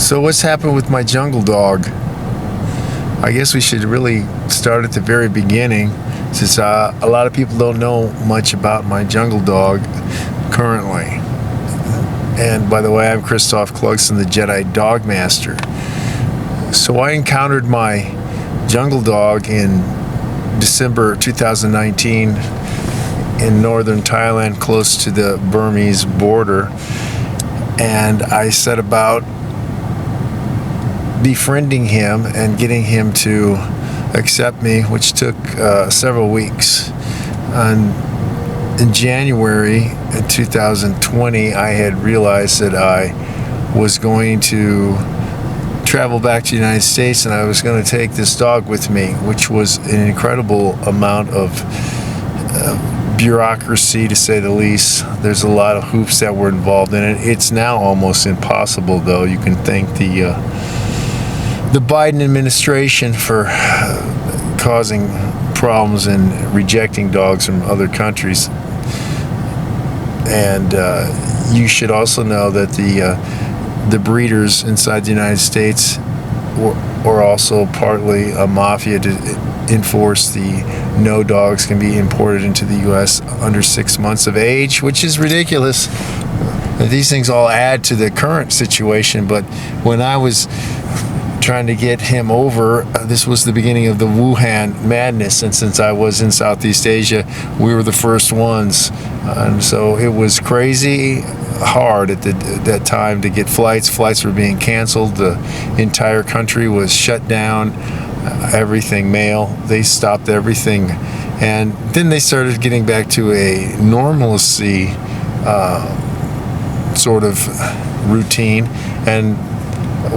So what's happened with my jungle dog? I guess we should really start at the very beginning, since a lot of people don't know much about my jungle dog currently. And by the way, I'm Christophe Clugston, the Jedi Dog Master. So I encountered my jungle dog in December 2019 in northern Thailand, close to the Burmese border. And I set about befriending him and getting him to accept me, which took several weeks. And in January 2020, I had realized that I was going to travel back to the United States, and I was going to take this dog with me, which was an incredible amount of bureaucracy, to say the least. There's a lot of hoops that were involved in it. It's now almost impossible, though. You can thank the Biden administration for causing problems and rejecting dogs from other countries. And you should also know that the breeders inside the United States were also partly a mafia to enforce the no dogs can be imported into the U.S. under 6 months of age, which is ridiculous. These things all add to the current situation, but when I was trying to get him over, this was the beginning of the Wuhan madness, and since I was in Southeast Asia, we were the first ones, and so it was crazy hard at that time to get flights. Flights were being canceled. The entire country was shut down. Everything mail, they stopped everything, and then they started getting back to a normalcy sort of routine, and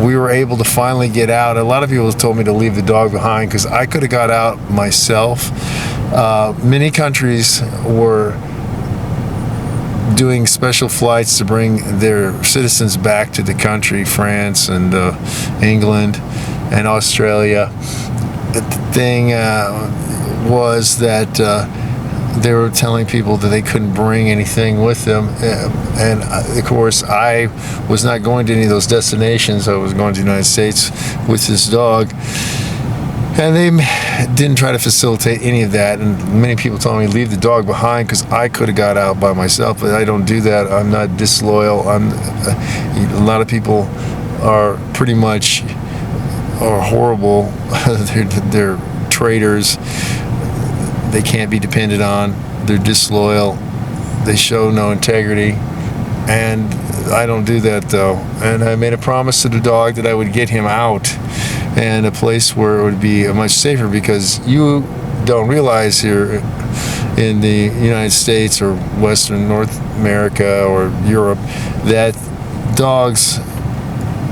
we were able to finally get out. A lot of people told me to leave the dog behind because I could have got out myself. Many countries were doing special flights to bring their citizens back to the country, France and England and Australia. The thing was that they were telling people that they couldn't bring anything with them, and of course I was not going to any of those destinations. I was going to the United States with this dog, and they didn't try to facilitate any of that. And many people told me leave the dog behind because I could have got out by myself, but I don't do that. I'm not disloyal. A lot of people are pretty much horrible. They're traitors. They can't be depended on. They're disloyal. They show no integrity. And I don't do that, though. And I made a promise to the dog that I would get him out and a place where it would be much safer, because you don't realize here in the United States or Western North America or Europe that dogs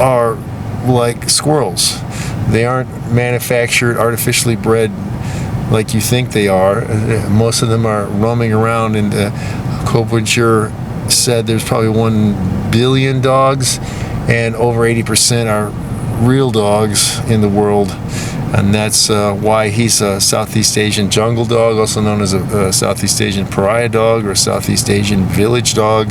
are like squirrels. They aren't manufactured, artificially bred like you think they are. Most of them are roaming around, and Coppinger said there's probably 1 billion dogs, and over 80% are real dogs in the world, and that's why he's a Southeast Asian jungle dog, also known as a Southeast Asian pariah dog or Southeast Asian village dog.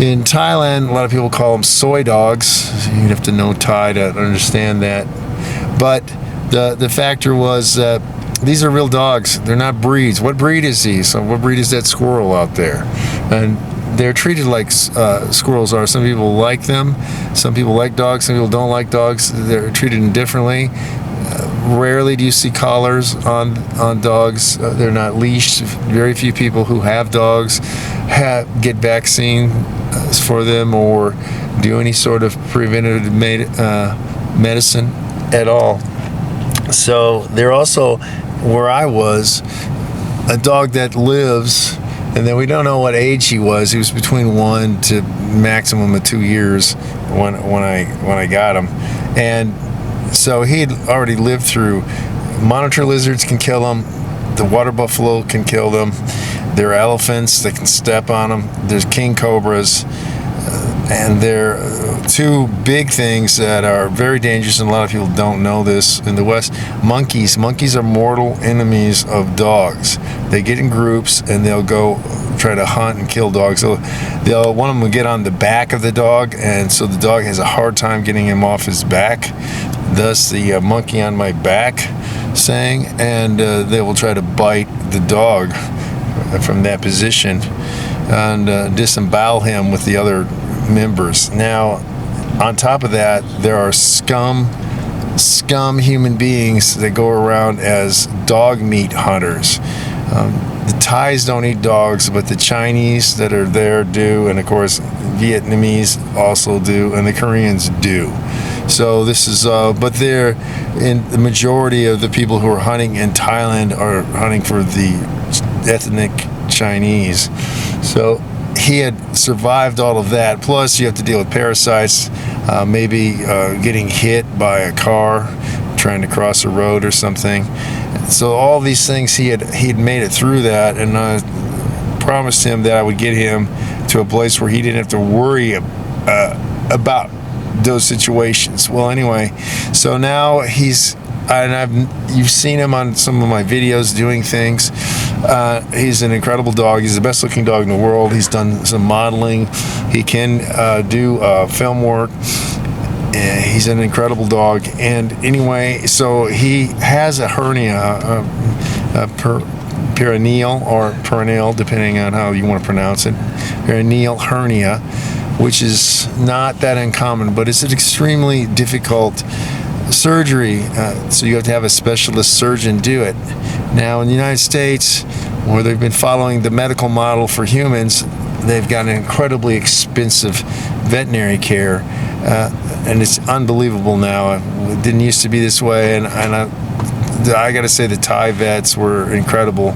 In Thailand, a lot of people call them soy dogs. You'd have to know Thai to understand that. But the factor was these are real dogs. They're not breeds. What breed is he? So what breed is that squirrel out there? And they're treated like squirrels are. Some people like them. Some people like dogs. Some people don't like dogs. They're treated indifferently. Rarely do you see collars on dogs. They're not leashed. Very few people who have dogs get vaccine for them or do any sort of preventative medicine at all. So they're also, where I was, a dog that lives, and then we don't know what age he was. He was between 1 to maximum of 2 years when I got him, and so he had already lived through. Monitor lizards can kill him. The water buffalo can kill them. There are elephants that can step on them. There's king cobras. And there are two big things that are very dangerous, and a lot of people don't know this in the West. Monkeys. Monkeys are mortal enemies of dogs. They get in groups and they'll go try to hunt and kill dogs. So one of them will get on the back of the dog, and so the dog has a hard time getting him off his back. Thus the monkey on my back saying, and they will try to bite the dog from that position and disembowel him with the other members. Now, on top of that, there are scum human beings that go around as dog meat hunters. The Thais don't eat dogs, but the Chinese that are there do, and of course Vietnamese also do, and the Koreans do. So this is, but in the majority of the people who are hunting in Thailand are hunting for the ethnic Chinese. So he had survived all of that. Plus, you have to deal with parasites, maybe getting hit by a car trying to cross a road or something. So all these things, he had made it through that, and I promised him that I would get him to a place where he didn't have to worry about those situations. Well, anyway, so now you've seen him on some of my videos doing things. He's an incredible dog. He's the best looking dog in the world. He's done some modeling. He can do film work. He's an incredible dog. And anyway, so he has a hernia, perineal or perineal, depending on how you want to pronounce it, perineal hernia, which is not that uncommon, but it's an extremely difficult surgery, so you have to have a specialist surgeon do it. Now in the United States, where they've been following the medical model for humans, they've got an incredibly expensive veterinary care, and it's unbelievable now. It didn't used to be this way, and I got to say the Thai vets were incredible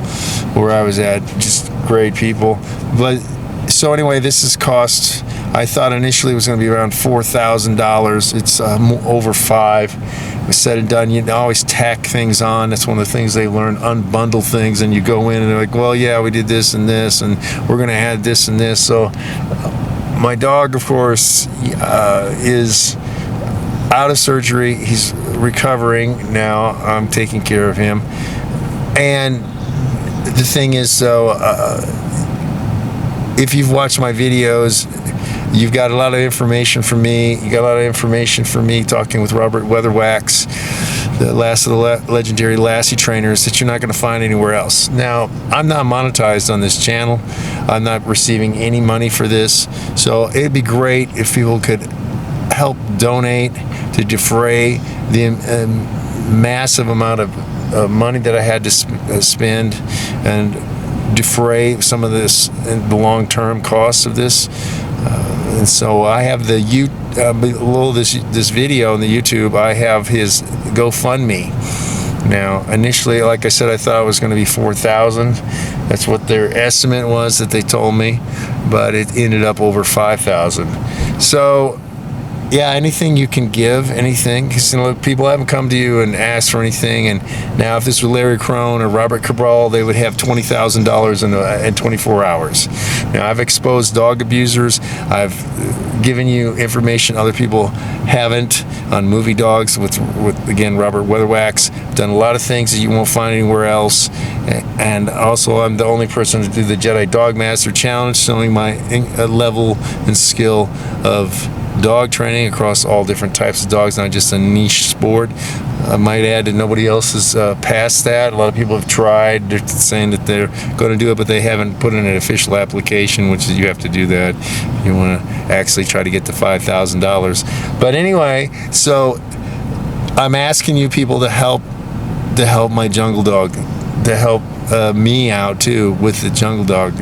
where I was at, just great people. But so anyway, this has cost, I thought initially it was going to be around $4,000. It's over $5,000. Said and done. You always tack things on. That's one of the things they learn. Unbundle things, and you go in and they're like, well, yeah, we did this and this, and we're going to add this and this. So my dog, of course, is out of surgery. He's recovering now. I'm taking care of him. And the thing is, so if you've watched my videos, you've got a lot of information from me. You got a lot of information from me talking with Robert Weatherwax, the last of the legendary Lassie trainers, that you're not going to find anywhere else. Now, I'm not monetized on this channel. I'm not receiving any money for this. So it'd be great if people could help donate to defray the massive amount of money that I had to spend, and defray some of this, the long-term costs of this. And so I have below this video on the YouTube, I have his GoFundMe. Now, initially, like I said, I thought it was going to be $4,000. That's what their estimate was that they told me, but it ended up over $5,000. So, yeah, anything you can give, anything, because people haven't come to you and asked for anything. And now, if this was Larry Crone or Robert Cabral, they would have $20,000 in 24 hours. Now, I've exposed dog abusers. I've given you information other people haven't on movie dogs with again, Robert Weatherwax. I've done a lot of things that you won't find anywhere else. And also, I'm the only person to do the Jedi Dog Master Challenge, showing my level and skill of dog training across all different types of dogs, not just a niche sport. I might add that nobody else has passed that. A lot of people have tried. They're saying that they're going to do it, but they haven't put in an official application, which is you have to do that. You want to actually try to get to $5,000. But anyway, so I'm asking you people to help my jungle dog, to help me out too with the jungle dog.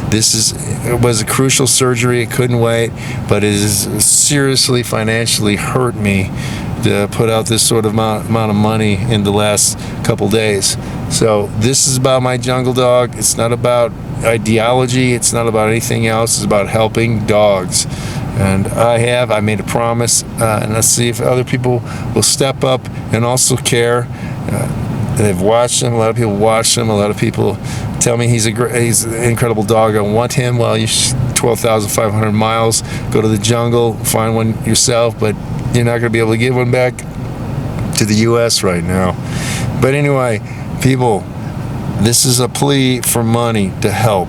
It was a crucial surgery. It couldn't wait, but it has seriously financially hurt me to put out this sort of amount of money in the last couple days. So this is about my jungle dog. It's not about ideology. It's not about anything else. It's about helping dogs. And I made a promise, and let's see if other people will step up and also care. They've watched him. A lot of people watch him. A lot of people tell me he's an incredible dog. I want him. Well, you 12,500 miles. Go to the jungle, find one yourself, but you're not going to be able to give one back to the U.S. right now. But anyway, people, this is a plea for money to help.